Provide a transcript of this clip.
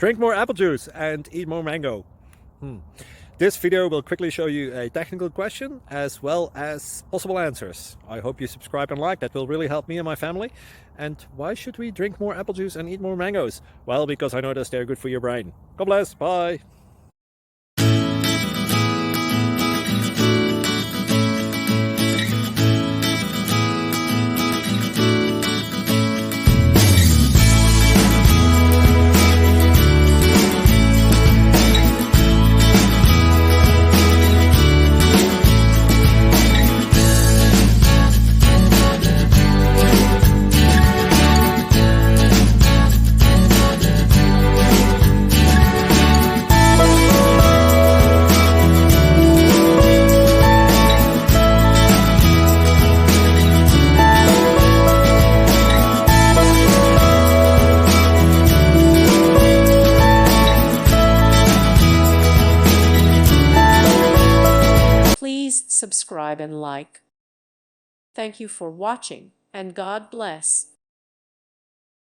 Drink more apple juice and eat more mango. This video will quickly show you a technical question as well as possible answers. I hope you subscribe and like, that will really help me and my family. And why should we drink more apple juice and eat more mangoes? Well, because I noticed they're good for your brain. God bless, bye! Please subscribe and like. Thank you for watching, and God bless.